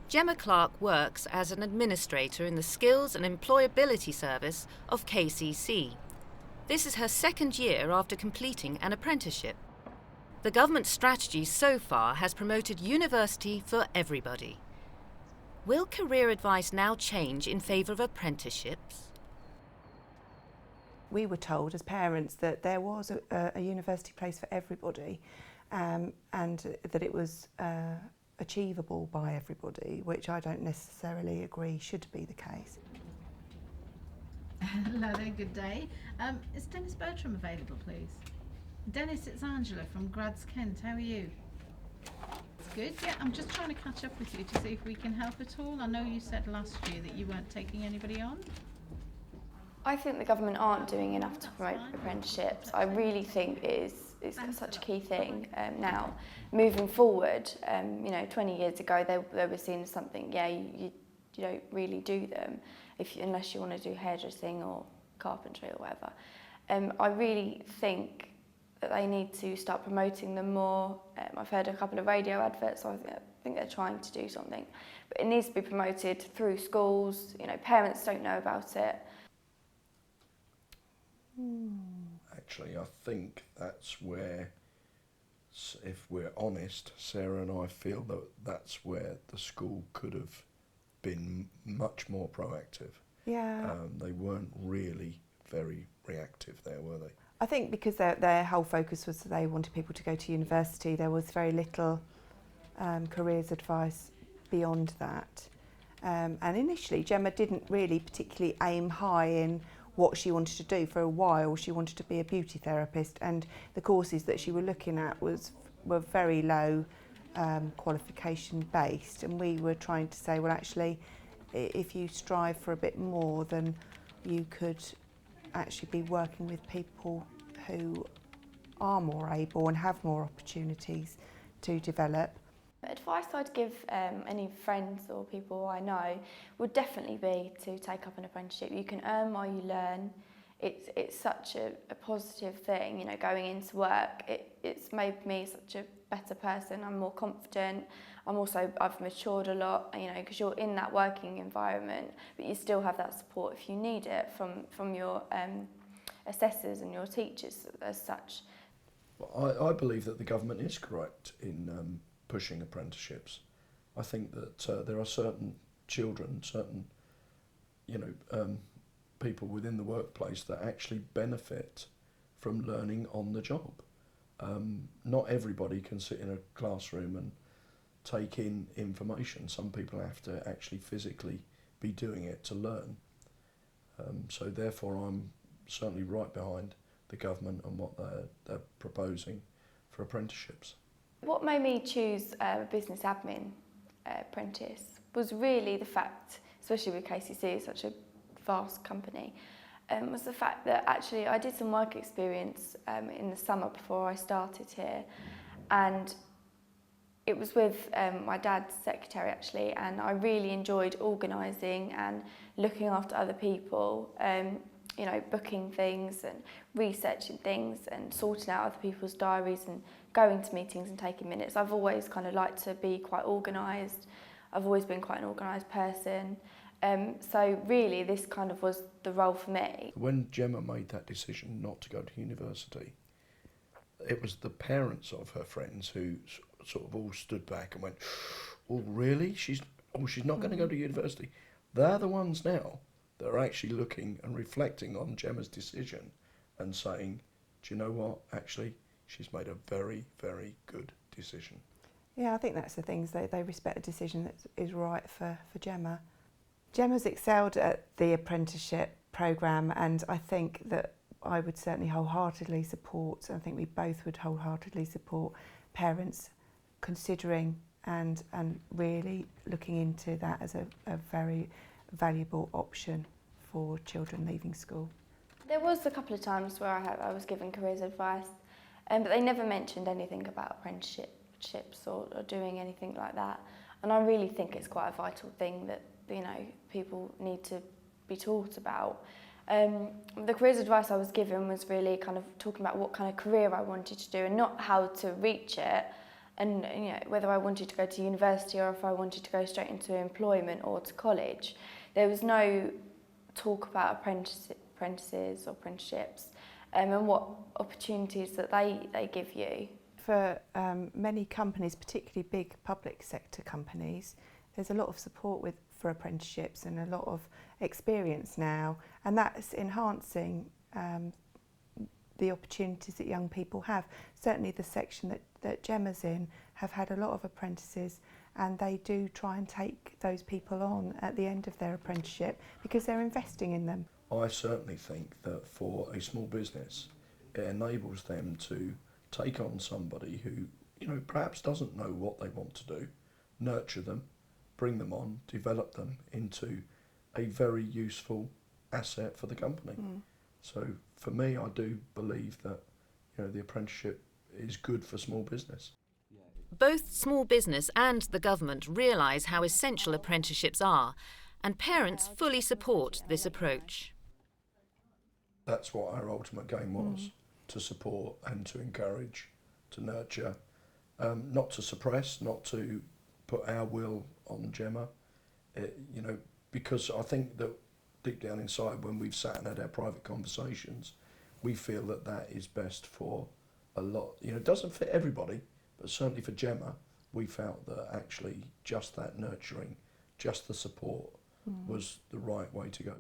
Gemma Clarke works as an administrator in the Skills and Employability Service of KCC. This is her second year after completing an apprenticeship. The government's strategy so far has promoted university for everybody. Will career advice now change in favour of apprenticeships? We were told as parents that there was a university place for everybody, and that it was achievable by everybody, which I don't necessarily agree should be the case. Hello there, good day. Is Dennis Bertram available, please? Dennis, it's Angela from Grads Kent. How are you? It's good, yeah. I'm just trying to catch up with you to see if we can help at all. I know you said last year that you weren't taking anybody on. I think the government aren't doing enough to promote apprenticeships. I really think it's such a key thing now. Moving forward, 20 years ago they were seen as something, you don't really do them unless you want to do hairdressing or carpentry or whatever. I really think that they need to start promoting them more. I've heard a couple of radio adverts, so I think they're trying to do something. But it needs to be promoted through schools. Parents don't know about it. Actually, I think that's where, if we're honest, Sarah and I feel that that's where the school could have been much more proactive. Yeah. They weren't really very reactive there, were they? I think because their whole focus was they wanted people to go to university, there was very little careers advice beyond that. And initially, Gemma didn't really particularly aim high in what she wanted to do. For a while she wanted to be a beauty therapist, and the courses that she were looking at were very low qualification based, and we were trying to say, well, actually if you strive for a bit more, then you could actually be working with people who are more able and have more opportunities to develop. Advice I'd give any friends or people I know would definitely be to take up an apprenticeship. You can earn while you learn. It's such a positive thing, going into work. It's made me such a better person. I'm more confident. I've matured a lot, because you're in that working environment, but you still have that support if you need it from your assessors and your teachers as such. Well, I believe that the government is correct in pushing apprenticeships. I think that there are certain children, certain people within the workplace that actually benefit from learning on the job. Not everybody can sit in a classroom and take in information. Some people have to actually physically be doing it to learn. So therefore I'm certainly right behind the government and what they're proposing for apprenticeships. What made me choose a business admin apprentice was really the fact, especially with KCC, it's such a vast company, was the fact that actually I did some work experience in the summer before I started here, and it was with my dad's secretary actually, and I really enjoyed organising and looking after other people, booking things and researching things and sorting out other people's diaries and going to meetings and taking minutes. I've always kind of liked to be quite organised. I've always been quite an organised person. So really this kind of was the role for me. When Gemma made that decision not to go to university, it was the parents of her friends who sort of all stood back and went, oh really? She's not going to go to university. They're the ones now that are actually looking and reflecting on Gemma's decision and saying, do you know what, actually she's made a very, very good decision. Yeah, I think that's the things, they respect a decision that is right for Gemma. Gemma's excelled at the apprenticeship programme, and I think that I would certainly wholeheartedly support, I think we both would wholeheartedly support parents considering and really looking into that as a very valuable option for children leaving school. There was a couple of times where I was given careers advice, but they never mentioned anything about apprenticeships or doing anything like that. And I really think it's quite a vital thing that, you know, people need to be taught about. The careers advice I was given was really kind of talking about what kind of career I wanted to do and not how to reach it, and you know, whether I wanted to go to university or if I wanted to go straight into employment or to college. There was no talk about apprentices or apprenticeships and what opportunities that they give you. For many companies, particularly big public sector companies, there's a lot of support for apprenticeships and a lot of experience now, and that's enhancing the opportunities that young people have. Certainly the section that Gemma's in have had a lot of apprentices, and they do try and take those people on at the end of their apprenticeship because they're investing in them. I certainly think that for a small business, it enables them to take on somebody who, you know, perhaps doesn't know what they want to do, nurture them, bring them on, develop them into a very useful asset for the company. So for me, I do believe that, you know, the apprenticeship is good for small business. Both small business and the government realise how essential apprenticeships are, and parents fully support this approach. That's what our ultimate game was, to support and to encourage, to nurture, not to suppress, not to put our will on Gemma, you know, because I think that deep down inside, when we've sat and had our private conversations, we feel that that is best for a lot. You know, it doesn't fit everybody, but certainly for Gemma, we felt that actually just that nurturing, just the support was the right way to go.